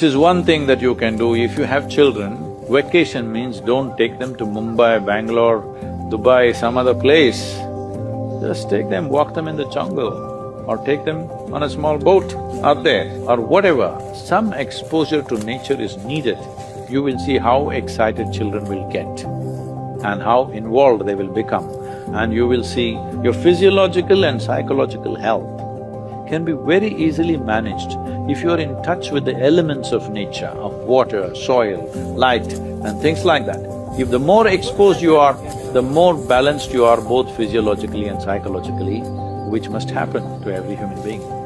This is one thing that you can do if you have children. Vacation means don't take them to Mumbai, Bangalore, Dubai, some other place. Just take them, walk them in the jungle, or take them on a small boat out there, or whatever. Some exposure to nature is needed. You will see how excited children will get and how involved they will become. And you will see your physiological and psychological health can be very easily managed if you are in touch with the elements of nature, of water, soil, light and things like that. If the more exposed you are, the more balanced you are both physiologically and psychologically, which must happen to every human being.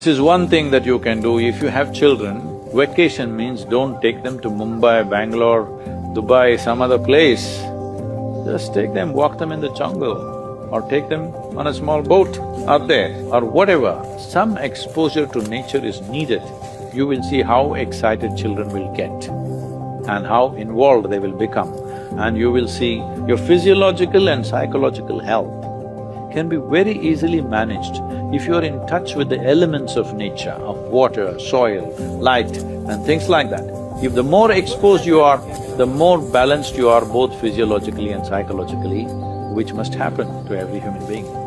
This is one thing that you can do if you have children. Vacation means don't take them to Mumbai, Bangalore, Dubai, some other place. Just take them, walk them in the jungle, or take them on a small boat out there, or whatever. Some exposure to nature is needed. You will see how excited children will get and how involved they will become. And you will see your physiological and psychological health can be very easily managed if you are in touch with the elements of nature, of water, soil, light and things like that. If the more exposed you are, the more balanced you are both physiologically and psychologically, which must happen to every human being.